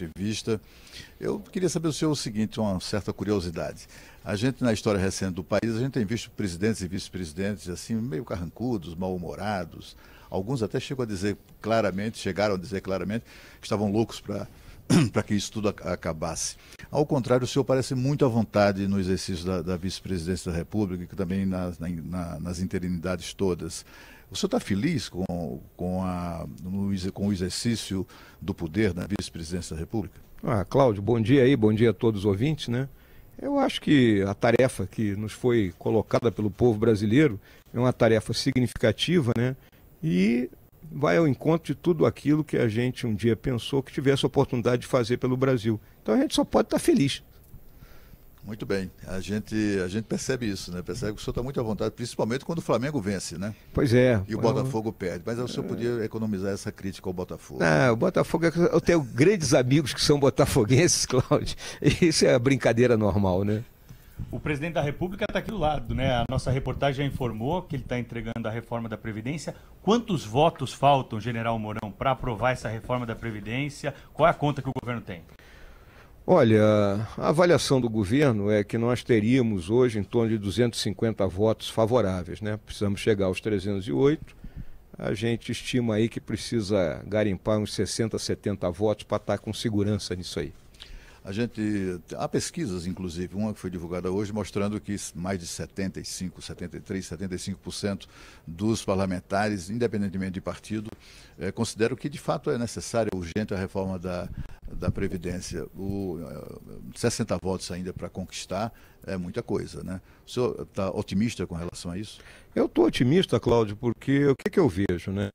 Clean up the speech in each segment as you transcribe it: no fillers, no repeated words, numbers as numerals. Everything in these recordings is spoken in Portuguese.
entrevista. Eu queria saber do senhor o seguinte, uma certa curiosidade. A gente, na história recente do país, a gente tem visto presidentes e vice-presidentes assim, meio carrancudos, mal-humorados. Alguns até chegaram a dizer claramente que estavam loucos para que isso tudo acabasse. Ao contrário, o senhor parece muito à vontade no exercício da vice-presidência da República, e também nas interinidades todas. O senhor está feliz com o exercício do poder na vice-presidência da República? Cláudio, bom dia aí, bom dia a todos os ouvintes, né? Eu acho que a tarefa que nos foi colocada pelo povo brasileiro é uma tarefa significativa, né? E vai ao encontro de tudo aquilo que a gente um dia pensou que tivesse a oportunidade de fazer pelo Brasil. Então a gente só pode estar feliz. Muito bem, a gente percebe isso, né? Percebe que o senhor está muito à vontade, principalmente quando o Flamengo vence, né? Pois é. E o Botafogo perde, mas o senhor podia economizar essa crítica ao Botafogo. O Botafogo, eu tenho grandes amigos que são botafoguenses, Cláudio, e isso é brincadeira normal, né? O presidente da República está aqui do lado, né? A nossa reportagem já informou que ele está entregando a reforma da Previdência. Quantos votos faltam, General Mourão, para aprovar essa reforma da Previdência? Qual é a conta que o governo tem? Olha, a avaliação do governo é que nós teríamos hoje em torno de 250 votos favoráveis, né? Precisamos chegar aos 308. A gente estima aí que precisa garimpar uns 60, 70 votos para estar com segurança nisso aí. Há pesquisas, inclusive, uma que foi divulgada hoje, mostrando que mais de 75%, 73%, 75% dos parlamentares, independentemente de partido, consideram que de fato é necessária, urgente a reforma da Previdência. 60 votos ainda para conquistar é muita coisa, né? O senhor está otimista com relação a isso? Eu estou otimista, Cláudio, porque o que eu vejo, né?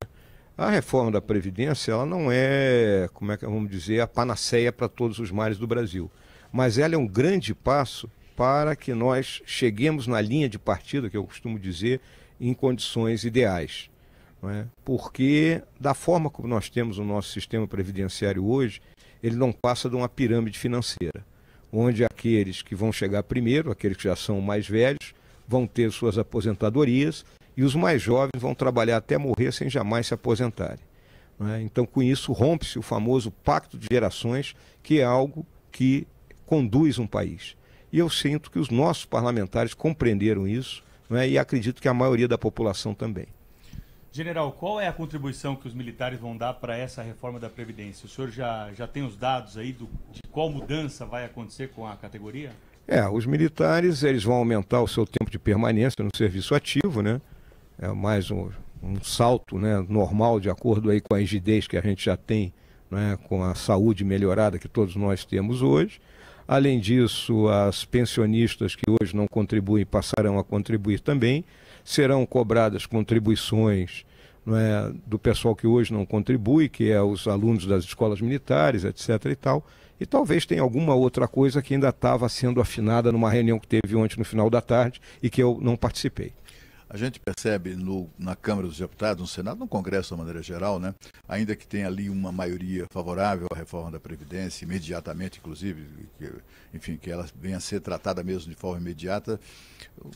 A reforma da Previdência, ela não é, vamos dizer, a panaceia para todos os males do Brasil. Mas ela é um grande passo para que nós cheguemos na linha de partida, que eu costumo dizer, em condições ideais. Não é? Porque, da forma como nós temos o nosso sistema previdenciário hoje, ele não passa de uma pirâmide financeira, onde aqueles que vão chegar primeiro, aqueles que já são mais velhos, vão ter suas aposentadorias, e os mais jovens vão trabalhar até morrer sem jamais se aposentarem. Não é? Então, com isso, rompe-se o famoso pacto de gerações, que é algo que conduz um país. E eu sinto que os nossos parlamentares compreenderam isso, não é? E acredito que a maioria da população também. General, qual é a contribuição que os militares vão dar para essa reforma da Previdência? O senhor já tem os dados aí de qual mudança vai acontecer com a categoria? Os militares eles vão aumentar o seu tempo de permanência no serviço ativo, né? É mais um salto, né, normal, de acordo aí com a rigidez que a gente já tem, né, com a saúde melhorada que todos nós temos hoje. Além disso, as pensionistas que hoje não contribuem passarão a contribuir também. Serão cobradas contribuições, não é, do pessoal que hoje não contribui, que é os alunos das escolas militares, etc. e tal. E talvez tenha alguma outra coisa que ainda estava sendo afinada numa reunião que teve ontem no final da tarde e que eu não participei. A gente percebe na Câmara dos Deputados, no Senado, no Congresso de uma maneira geral, né, ainda que tenha ali uma maioria favorável à reforma da Previdência, imediatamente, inclusive, que ela venha a ser tratada mesmo de forma imediata,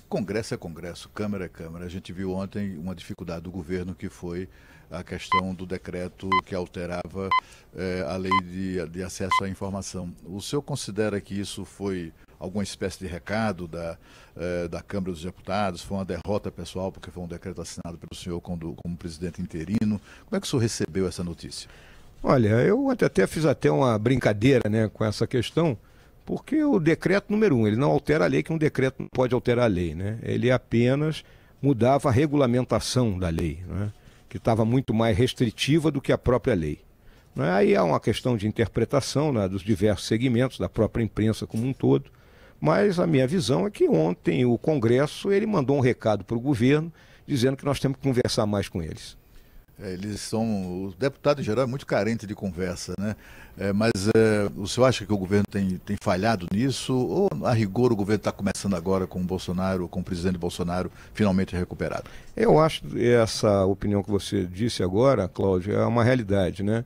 Congresso é Congresso, Câmara é Câmara. A gente viu ontem uma dificuldade do governo, que foi a questão do decreto que alterava a lei de acesso à informação. O senhor considera que isso foi alguma espécie de recado da Câmara dos Deputados? Foi uma derrota pessoal, porque foi um decreto assinado pelo senhor como presidente interino? Como é que o senhor recebeu essa notícia? Olha, eu até fiz uma brincadeira, né, com essa questão, porque o decreto número 1, ele não altera a lei, que um decreto não pode alterar a lei, né? Ele apenas mudava a regulamentação da lei, né, que estava muito mais restritiva do que a própria lei. Aí há uma questão de interpretação, né, dos diversos segmentos, da própria imprensa como um todo. Mas a minha visão é que ontem o Congresso ele mandou um recado para o governo dizendo que nós temos que conversar mais com eles. O deputado em geral é muito carente de conversa, né? Mas o senhor acha que o governo tem falhado nisso? Ou, a rigor, o governo está começando agora com o presidente Bolsonaro finalmente recuperado? Eu acho que essa opinião que você disse agora, Cláudio, é uma realidade, né?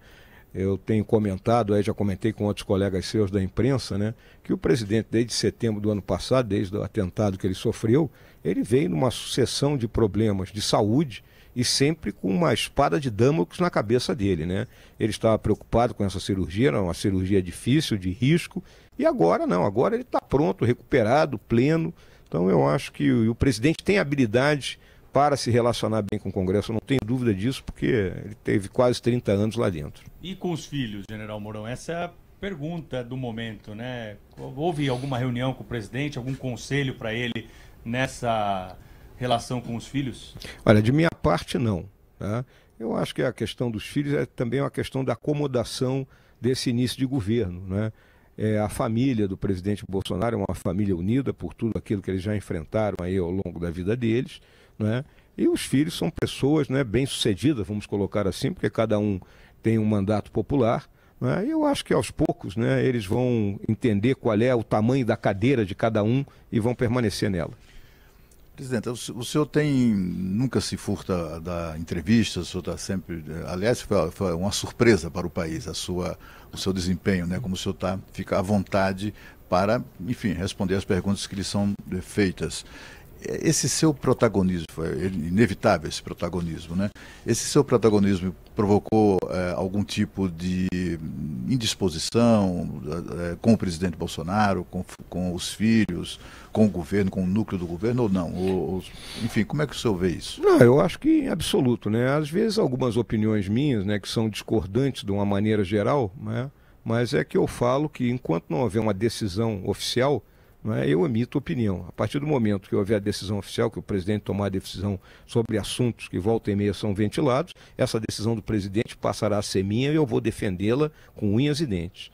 Eu tenho comentado, já comentei com outros colegas seus da imprensa, né, que o presidente, desde setembro do ano passado, desde o atentado que ele sofreu, ele veio numa sucessão de problemas de saúde e sempre com uma espada de Damocles na cabeça dele, né? Ele estava preocupado com essa cirurgia, era uma cirurgia difícil, de risco, e agora não, agora ele está pronto, recuperado, pleno. Então eu acho que o presidente tem habilidade para se relacionar bem com o Congresso, eu não tenho dúvida disso, porque ele teve quase 30 anos lá dentro. E com os filhos, General Mourão? Essa é a pergunta do momento, né? Houve alguma reunião com o presidente, algum conselho para ele nessa relação com os filhos? Olha, de minha parte não, tá? Eu acho que a questão dos filhos é também uma questão da acomodação desse início de governo, né? A família do presidente Bolsonaro é uma família unida por tudo aquilo que eles já enfrentaram aí ao longo da vida deles, né? E os filhos são pessoas, né, bem-sucedidas, vamos colocar assim, porque cada um tem um mandato popular, né? E eu acho que aos poucos, né, eles vão entender qual é o tamanho da cadeira de cada um e vão permanecer nela. Presidente, o senhor nunca se furta da entrevista, o senhor está sempre... Aliás, foi uma surpresa para o país, o seu desempenho, né? Como o senhor fica à vontade para, enfim, responder as perguntas que lhe são feitas. Esse seu protagonismo, foi inevitável esse protagonismo, né? Esse seu protagonismo provocou algum tipo de indisposição com o presidente Bolsonaro, com os filhos, com o governo, com o núcleo do governo ou não? Enfim, como é que o senhor vê isso? Não, eu acho que em absoluto, né? Às vezes algumas opiniões minhas, né, que são discordantes de uma maneira geral, né? Mas é que eu falo que enquanto não houver uma decisão oficial, eu emito opinião. A partir do momento que houver a decisão oficial, que o presidente tomar a decisão sobre assuntos que volta e meia são ventilados, essa decisão do presidente passará a ser minha e eu vou defendê-la com unhas e dentes.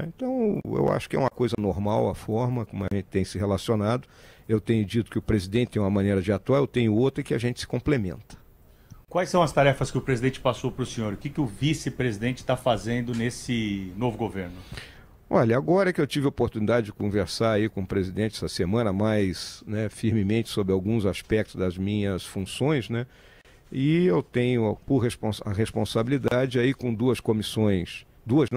Então, eu acho que é uma coisa normal a forma como a gente tem se relacionado. Eu tenho dito que o presidente tem uma maneira de atuar, eu tenho outra e que a gente se complementa. Quais são as tarefas que o presidente passou para o senhor? O que o vice-presidente está fazendo nesse novo governo? Olha, agora que eu tive a oportunidade de conversar aí com o presidente essa semana mais, né, firmemente sobre alguns aspectos das minhas funções, né, e eu tenho a responsabilidade aí com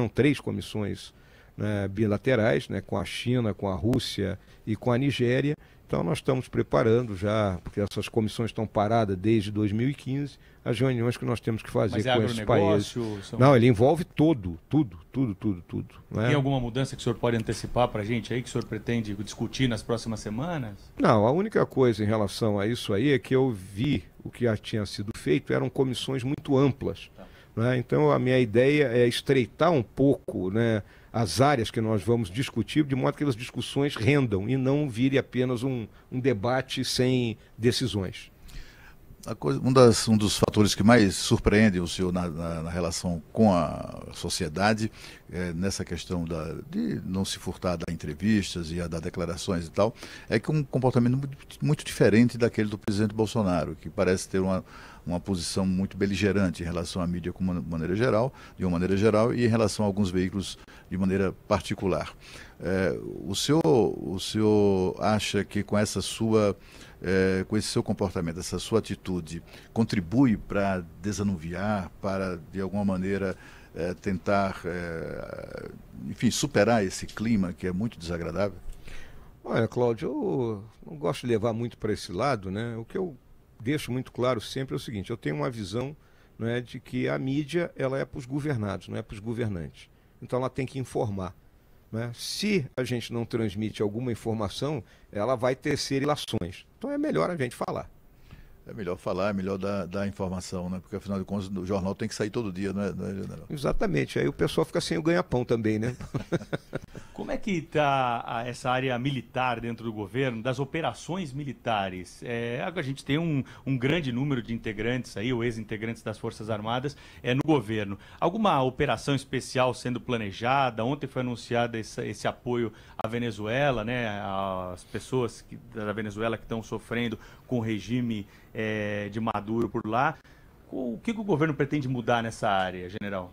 três comissões, né, bilaterais, né, com a China, com a Rússia e com a Nigéria. Então nós estamos preparando já, porque essas comissões estão paradas desde 2015, as reuniões que nós temos que fazer com esses países. Não, ele envolve tudo. Tem alguma mudança que o senhor pode antecipar para a gente aí, que o senhor pretende discutir nas próximas semanas? Não, a única coisa em relação a isso aí é que eu vi o que já tinha sido feito, eram comissões muito amplas. Né? Então a minha ideia é estreitar um pouco, né, as áreas que nós vamos discutir, de modo que as discussões rendam e não vire apenas um debate sem decisões. Um dos fatores que mais surpreende o senhor na relação com a sociedade, nessa questão de não se furtar das entrevistas e a dar declarações e tal, é que um comportamento muito diferente daquele do presidente Bolsonaro, que parece ter uma posição muito beligerante em relação à mídia de uma maneira geral, e em relação a alguns veículos de maneira particular. O senhor acha que com esse seu comportamento, essa sua atitude, contribui para desanuviar, para, de alguma maneira, tentar, enfim, superar esse clima que é muito desagradável? Olha, Cláudio, eu não gosto de levar muito para esse lado, né? O que eu deixo muito claro sempre é o seguinte: eu tenho uma visão, né, de que a mídia ela é para os governados, não é para os governantes. Então ela tem que informar. Né? Se a gente não transmite alguma informação, ela vai tecer ilações. Então é melhor a gente falar. É melhor falar, é melhor dar informação, né? Porque afinal de contas o jornal tem que sair todo dia, não é, general? Exatamente, aí o pessoal fica sem o ganha-pão também, né? Como é que está essa área militar dentro do governo, das operações militares? A gente tem um grande número de integrantes aí, ou ex-integrantes das Forças Armadas, no governo. Alguma operação especial sendo planejada? Ontem foi anunciado esse apoio à Venezuela, né? As pessoas da Venezuela que estão sofrendo com o regime de Maduro por lá. O que o governo pretende mudar nessa área, general?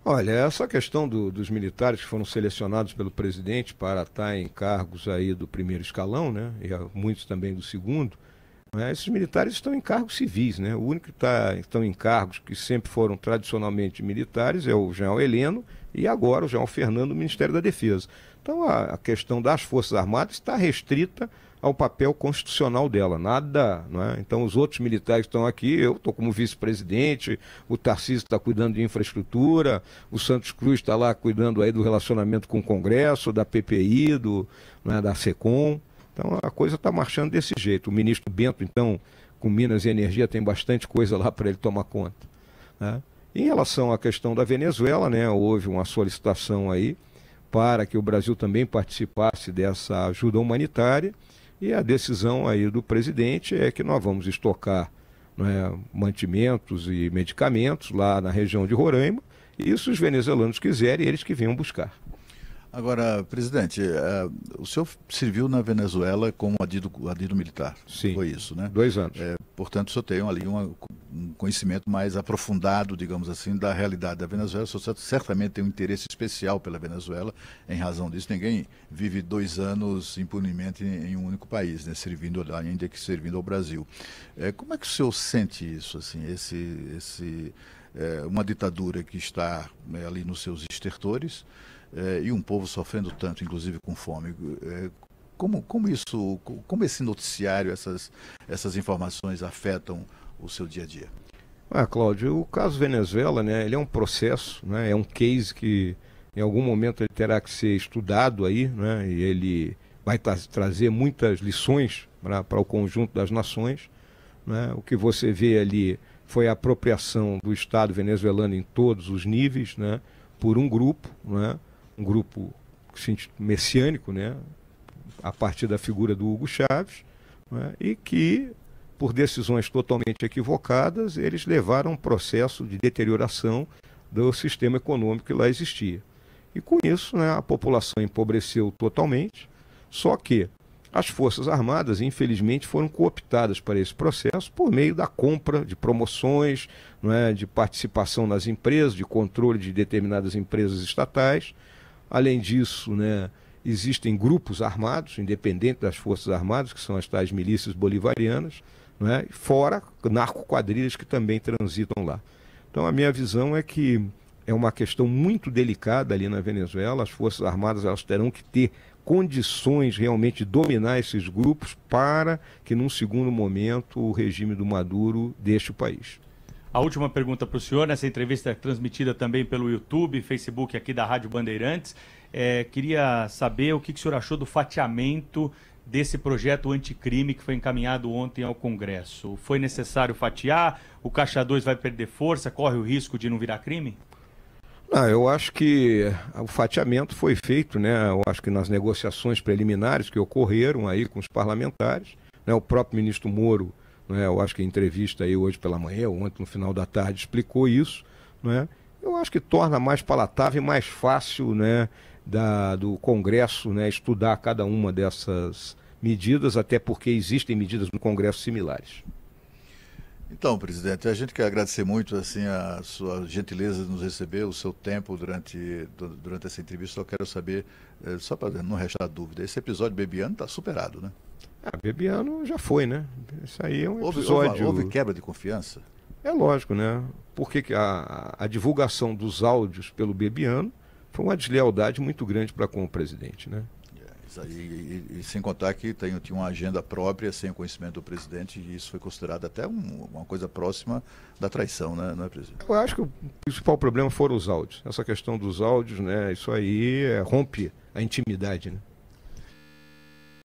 Olha, essa questão dos militares que foram selecionados pelo presidente para estar em cargos aí do primeiro escalão, né, e muitos também do segundo, né? Esses militares estão em cargos civis, né? O único que estão em cargos que sempre foram tradicionalmente militares é o general Heleno e agora o general Fernando do Ministério da Defesa. Então a questão das Forças Armadas está restrita ao papel constitucional dela, nada, não é? Então os outros militares que estão aqui, eu estou como vice-presidente, o Tarcísio está cuidando de infraestrutura, o Santos Cruz está lá cuidando aí do relacionamento com o Congresso, da PPI, da SECOM. Então a coisa está marchando desse jeito. O ministro Bento, então, com Minas e Energia, tem bastante coisa lá para ele tomar conta, né? Em relação à questão da Venezuela, né, houve uma solicitação aí para que o Brasil também participasse dessa ajuda humanitária. E a decisão aí do presidente é que nós vamos estocar, né, mantimentos e medicamentos lá na região de Roraima, e se os venezuelanos quiserem, eles que venham buscar. Agora, presidente, o senhor serviu na Venezuela como adido militar. Sim. Foi isso, né? 2 anos. Portanto, o senhor tem ali um conhecimento mais aprofundado, digamos assim, da realidade da Venezuela. O senhor certamente tem um interesse especial pela Venezuela. Em razão disso, ninguém vive 2 anos impunemente em um único país, né? Ainda que servindo ao Brasil. Como é que o senhor sente isso, assim, uma ditadura que está, né, ali nos seus estertores, e um povo sofrendo tanto, inclusive com fome? Como esse noticiário, essas informações afetam o seu dia a dia? Cláudio, o caso Venezuela, né, ele é um processo, né, é um case que em algum momento ele terá que ser estudado aí, né, e ele vai trazer muitas lições para o conjunto das nações, né. O que você vê ali foi a apropriação do Estado venezuelano em todos os níveis, né, por um grupo, né, um grupo messiânico, né, a partir da figura do Hugo Chávez, né, e que, por decisões totalmente equivocadas, eles levaram a um processo de deterioração do sistema econômico que lá existia. E com isso, né, a população empobreceu totalmente, só que as Forças Armadas, infelizmente, foram cooptadas para esse processo por meio da compra de promoções, né, de participação nas empresas, de controle de determinadas empresas estatais. Além disso, né, existem grupos armados, independentes das Forças Armadas, que são as tais milícias bolivarianas, né, fora narcoquadrilhas que também transitam lá. Então a minha visão é que é uma questão muito delicada ali na Venezuela. As Forças Armadas elas terão que ter condições realmente de dominar esses grupos para que, num segundo momento, o regime do Maduro deixe o país. A última pergunta para o senhor, nessa entrevista é transmitida também pelo YouTube, Facebook aqui da Rádio Bandeirantes. Queria saber o que o senhor achou do fatiamento desse projeto anticrime que foi encaminhado ontem ao Congresso. Foi necessário fatiar? O Caixa 2 vai perder força? Corre o risco de não virar crime? Não, eu acho que o fatiamento foi feito, né? Eu acho que nas negociações preliminares que ocorreram aí com os parlamentares, né? O próprio ministro Moro, né? Eu acho que em entrevista aí hoje pela manhã, ou ontem no final da tarde, explicou isso, né? Eu acho que torna mais palatável e mais fácil, né, do Congresso, né, estudar cada uma dessas medidas, até porque existem medidas no Congresso similares. Então, presidente, a gente quer agradecer muito assim, a sua gentileza de nos receber, o seu tempo durante essa entrevista. Só quero saber, só para não restar dúvida, esse episódio Bebiano está superado, né? Bebiano já foi, né? Isso aí é um episódio... Houve quebra de confiança? É lógico, né? Porque a divulgação dos áudios pelo Bebiano foi uma deslealdade muito grande para com o presidente, né? E sem contar que tinha uma agenda própria, sem o conhecimento do presidente, e isso foi considerado até uma coisa próxima da traição, né, não é, presidente? Eu acho que o principal problema foram os áudios. Essa questão dos áudios, né, isso aí rompe a intimidade, né?